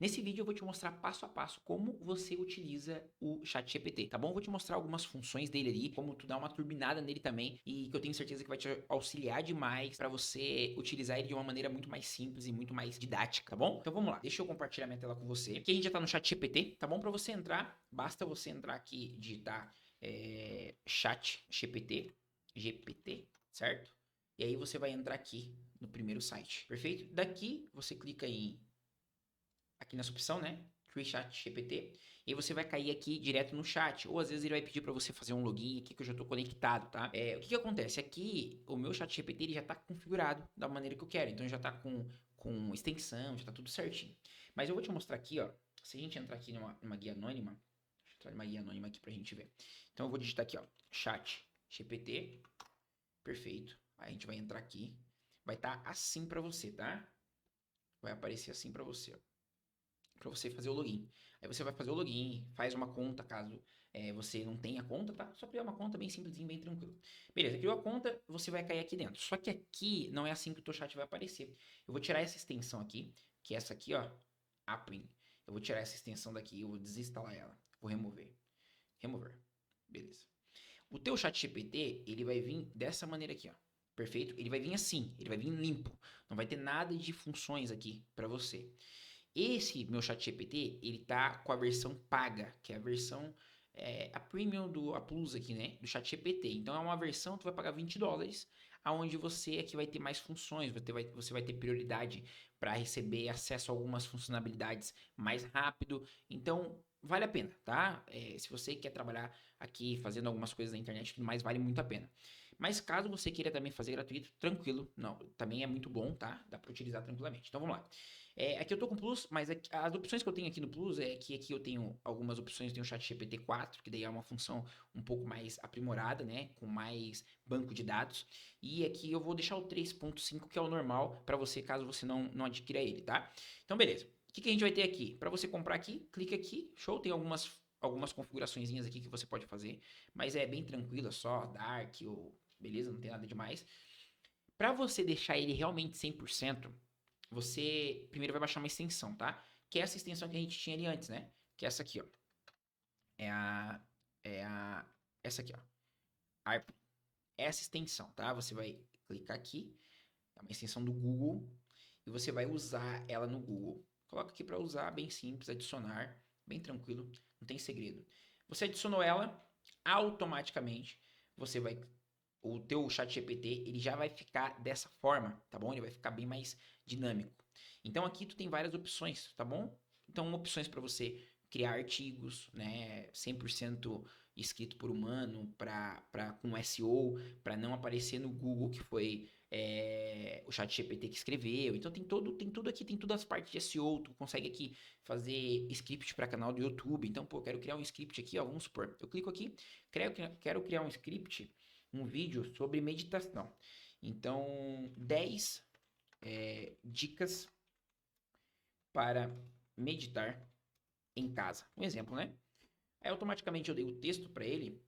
Nesse vídeo eu vou te mostrar passo a passo como você utiliza o ChatGPT, tá bom? Eu vou te mostrar algumas funções dele ali, como tu dá uma turbinada nele também e que eu tenho certeza que vai te auxiliar demais para você utilizar ele de uma maneira muito mais simples e muito mais didática, tá bom? Então vamos lá, deixa eu compartilhar minha tela com você. Aqui a gente já tá no ChatGPT, tá bom? Para você entrar, basta você entrar aqui, digitar ChatGPT, GPT, certo? E aí você vai entrar aqui no primeiro site, perfeito? Daqui você clica em aqui nessa opção, né? Free Chat GPT. E aí você vai cair aqui direto no chat. Ou às vezes ele vai pedir para você fazer um login aqui que eu já estou conectado, tá? O que acontece? Aqui o meu chat GPT ele já está configurado da maneira que eu quero. Então já está com extensão, já está tudo certinho. Mas eu vou te mostrar aqui, ó. Se a gente entrar aqui numa guia anônima, deixa eu entrar numa guia anônima aqui pra gente ver. Então eu vou digitar aqui, ó, chat GPT. Perfeito. Aí a gente vai entrar aqui. Vai estar assim para você, tá? Vai aparecer assim para você, ó, para você fazer o login. Aí você vai fazer o login, faz uma conta caso você não tenha conta, tá? Só criar uma conta bem simplesinho, bem tranquilo. Beleza, criou a conta, você vai cair aqui dentro. Só que aqui não é assim que o teu chat vai aparecer. Eu vou tirar essa extensão aqui, que é essa aqui, ó, Appin. Eu vou tirar essa extensão daqui, eu vou desinstalar ela. Vou remover. Remover. Beleza. O teu chat GPT, ele vai vir dessa maneira aqui, ó. Perfeito? Ele vai vir assim, ele vai vir limpo. Não vai ter nada de funções aqui para você. Esse meu chat GPT, ele tá com a versão paga, que é a versão, a premium a Plus aqui, né, do chat GPT. Então é uma versão, tu vai pagar US$ 20, aonde você aqui vai ter mais funções, você vai ter prioridade para receber acesso a algumas funcionalidades mais rápido. Então vale a pena, tá? Se você quer trabalhar aqui fazendo algumas coisas na internet e tudo mais, vale muito a pena. Mas caso você queira também fazer gratuito, tranquilo, não, também é muito bom, tá? Dá para utilizar tranquilamente. Então vamos lá. Aqui eu tô com Plus, mas as opções que eu tenho aqui no Plus é que aqui eu tenho algumas opções, eu tenho o ChatGPT 4, que daí é uma função um pouco mais aprimorada, né, com mais banco de dados, e aqui eu vou deixar o 3.5, que é o normal para você, caso você não adquira ele, tá? Então beleza. O que a gente vai ter aqui? Para você comprar aqui, clica aqui, show, tem algumas configuraçõezinhas aqui que você pode fazer, mas é bem tranquilo, é só Dark ou beleza, não tem nada demais. Para você deixar ele realmente 100%, você primeiro vai baixar uma extensão, tá? Que é essa extensão que a gente tinha ali antes, né? Que é essa aqui, ó. É a. É a. Essa aqui, ó. Essa extensão, tá? Você vai clicar aqui. É uma extensão do Google. E você vai usar ela no Google. Coloca aqui para usar, bem simples, adicionar. Bem tranquilo, não tem segredo. Você adicionou ela, automaticamente você vai o teu chat GPT, ele já vai ficar dessa forma, tá bom? Ele vai ficar bem mais dinâmico. Então aqui tu tem várias opções, tá bom? Então opções para você criar artigos, né, 100% escrito por humano, com SEO, para não aparecer no Google que foi o chat GPT que escreveu. Então tem tudo aqui, tem todas as partes de SEO, tu consegue aqui fazer script para canal do YouTube. Então, pô, quero criar um script aqui, ó, vamos supor. Eu clico aqui, quero criar um script, um vídeo sobre meditação. Então, 10 dicas para meditar em casa. Um exemplo, né? Aí automaticamente eu dei o texto para ele,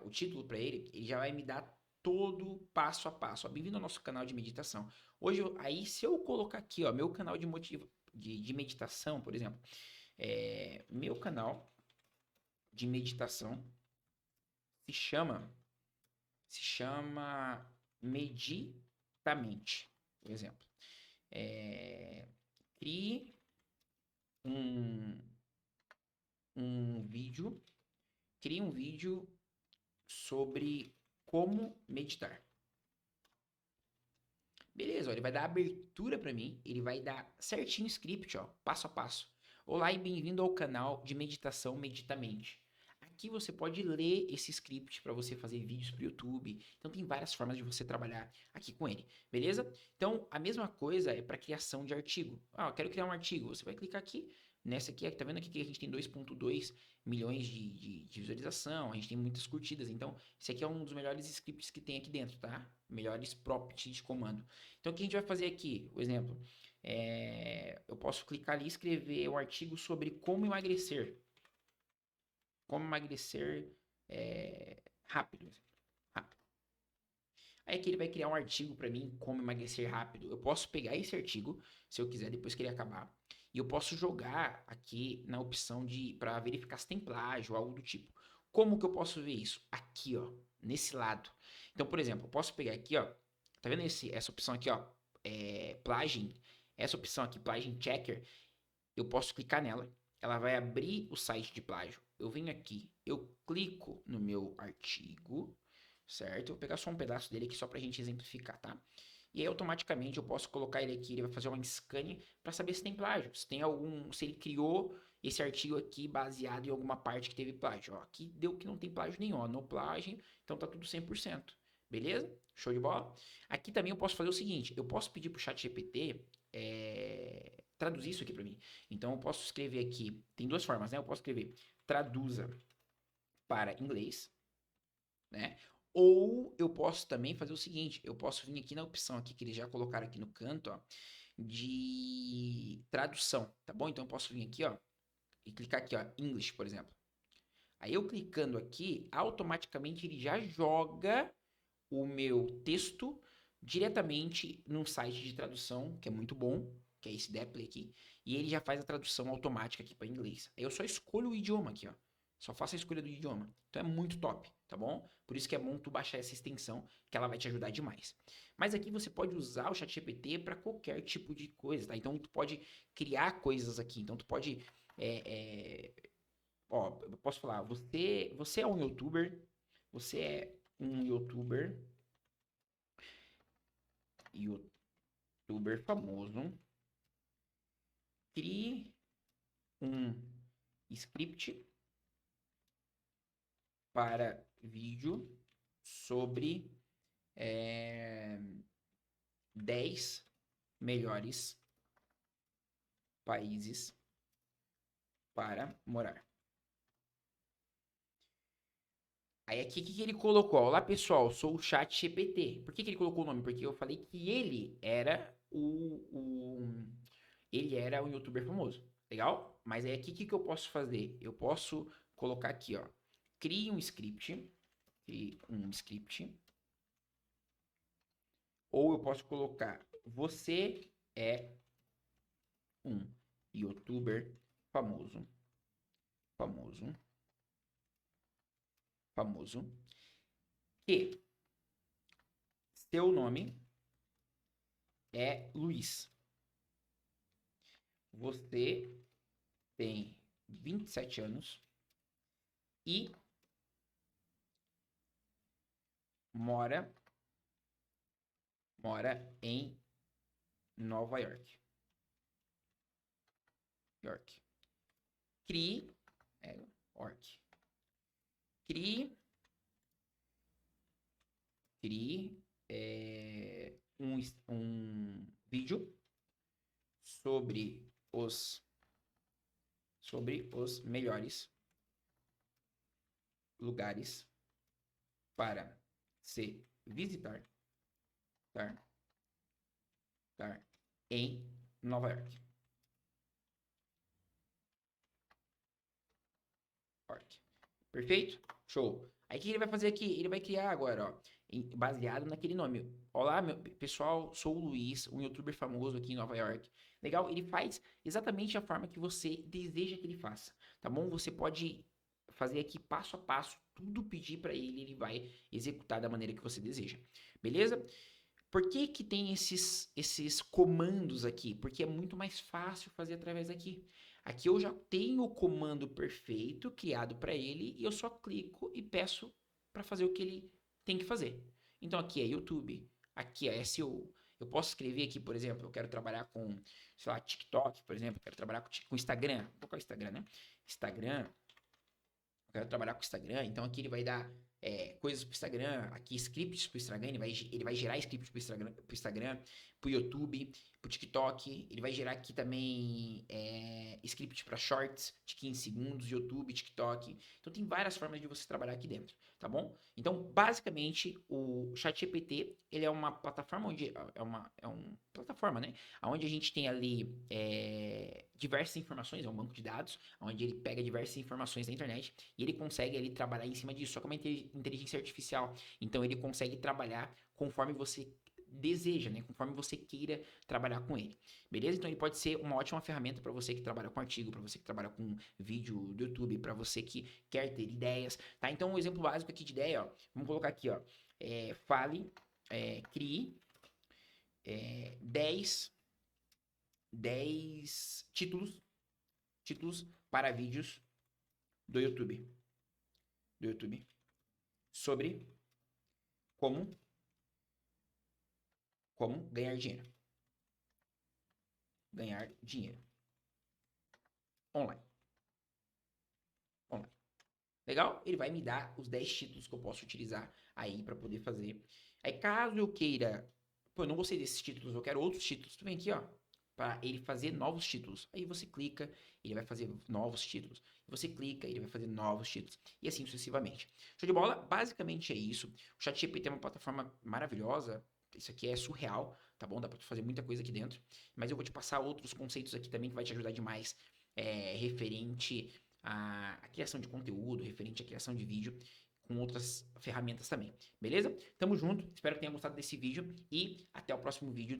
o título para ele, ele já vai me dar todo passo a passo. Bem-vindo ao nosso canal de meditação. Hoje, aí se eu colocar aqui, ó, meu canal de meditação, por exemplo, meu canal de meditação se chama se chama Meditamente, por exemplo. É, crie um, um vídeo, crie um vídeo sobre como meditar. Beleza, ó, ele vai dar abertura para mim, ele vai dar certinho o script, ó, passo a passo. Olá e bem-vindo ao canal de meditação Meditamente. Aqui você pode ler esse script para você fazer vídeos para o YouTube. Então tem várias formas de você trabalhar aqui com ele, beleza? Então a mesma coisa é para criação de artigo. Ah, eu quero criar um artigo. Você vai clicar aqui nessa aqui, tá vendo aqui que a gente tem 2.2 milhões de visualização, a gente tem muitas curtidas. Então esse aqui é um dos melhores scripts que tem aqui dentro, tá? Melhores prompts de comando. Então o que a gente vai fazer aqui? O exemplo, eu posso clicar ali e escrever um artigo sobre como emagrecer. Como emagrecer rápido. Rápido. Aí aqui ele vai criar um artigo para mim, como emagrecer rápido. Eu posso pegar esse artigo, se eu quiser, depois que ele acabar, e eu posso jogar aqui na opção de para verificar se tem plágio ou algo do tipo. Como que eu posso ver isso? Aqui, ó, nesse lado. Então, por exemplo, eu posso pegar aqui, ó, tá vendo essa opção aqui, ó, plugin, essa opção aqui, plugin checker, eu posso clicar nela, ela vai abrir o site de plágio. Eu venho aqui, eu clico no meu artigo, certo? Eu vou pegar só um pedaço dele aqui só pra gente exemplificar, tá? E aí automaticamente eu posso colocar ele aqui, ele vai fazer uma scan para saber se tem plágio, se tem algum, se ele criou esse artigo aqui baseado em alguma parte que teve plágio. Ó, aqui deu que não tem plágio nenhum, ó, no plágio, então tá tudo 100%. Beleza? Show de bola? Aqui também eu posso fazer o seguinte, eu posso pedir pro chat GPT traduzir isso aqui para mim. Então eu posso escrever aqui, tem duas formas, né? Eu posso escrever traduza para inglês, né? Ou eu posso também fazer o seguinte, eu posso vir aqui na opção aqui que eles já colocaram aqui no canto, ó, de tradução, tá bom? Então eu posso vir aqui, ó, e clicar aqui, ó, English, por exemplo. Aí eu clicando aqui, automaticamente ele já joga o meu texto diretamente num site de tradução, que é muito bom, que é esse Deply aqui, e ele já faz a tradução automática aqui para inglês. Aí eu só escolho o idioma aqui, ó. Só faço a escolha do idioma. Então é muito top, tá bom? Por isso que é bom tu baixar essa extensão, que ela vai te ajudar demais. Mas aqui você pode usar o ChatGPT para qualquer tipo de coisa, tá? Então tu pode criar coisas aqui. Então tu pode, ó, eu posso falar, você é um youtuber, você é um youtuber famoso, crie um script para vídeo sobre 10 melhores países para morar. Aí aqui, o que ele colocou? Olá, pessoal, sou o Chat GPT. Por que ele colocou o nome? Porque eu falei que ele era ele era um youtuber famoso. Legal? Mas aí aqui, o que eu posso fazer? Eu posso colocar aqui, ó. Crie um script. Ou eu posso colocar, você é um youtuber famoso, famoso, famoso, que seu nome é Luiz. Você tem 27 anos e mora em Nova York. Crie crie um vídeo sobre os melhores lugares para se visitar em Nova York. Perfeito? Show. Aí o que ele vai fazer aqui? Ele vai criar agora, ó, baseado naquele nome. Olá, meu pessoal, sou o Luiz, um youtuber famoso aqui em Nova York. Legal? Ele faz exatamente a forma que você deseja que ele faça, tá bom? Você pode fazer aqui passo a passo, tudo pedir para ele, ele vai executar da maneira que você deseja. Beleza? Por que que tem esses comandos aqui? Porque é muito mais fácil fazer através daqui. Aqui eu já tenho o comando perfeito criado para ele e eu só clico e peço para fazer o que ele tem que fazer. Então aqui é YouTube, aqui é SEO. Eu posso escrever aqui, por exemplo, eu quero trabalhar com, sei lá, TikTok, por exemplo, eu quero trabalhar com Instagram. Vou colocar o Instagram, né? Instagram, eu quero trabalhar com o Instagram, então aqui ele vai dar coisas pro Instagram, aqui scripts pro Instagram, ele vai gerar scripts pro Instagram, pro YouTube, pro TikTok, ele vai gerar aqui também script para shorts de 15 segundos, YouTube, TikTok. Então tem várias formas de você trabalhar aqui dentro, tá bom? Então, basicamente, o ChatGPT, ele é uma plataforma onde é uma plataforma, né? Onde a gente tem ali diversas informações, é um banco de dados, onde ele pega diversas informações da internet e ele consegue ali trabalhar em cima disso, só que é uma inteligência artificial. Então ele consegue trabalhar conforme você deseja, né? Conforme você queira trabalhar com ele. Beleza? Então ele pode ser uma ótima ferramenta para você que trabalha com artigo, para você que trabalha com vídeo do YouTube, para você que quer ter ideias, tá? Então um exemplo básico aqui de ideia, ó, vamos colocar aqui, ó, crie 10 títulos para vídeos do YouTube sobre como ganhar dinheiro online. Legal? Ele vai me dar os 10 títulos que eu posso utilizar aí para poder fazer. Aí caso eu queira, pô, eu não gostei desses títulos, eu quero outros títulos, tu vem aqui, ó, para ele fazer novos títulos. Aí você clica, ele vai fazer novos títulos. Você clica, ele vai fazer novos títulos. E assim sucessivamente. Show de bola? Basicamente é isso. O ChatGPT é uma plataforma maravilhosa. Isso aqui é surreal, tá bom? Dá pra tu fazer muita coisa aqui dentro. Mas eu vou te passar outros conceitos aqui também que vai te ajudar demais. Referente à criação de conteúdo, referente à criação de vídeo, com outras ferramentas também. Beleza? Tamo junto. Espero que tenha gostado desse vídeo. E até o próximo vídeo.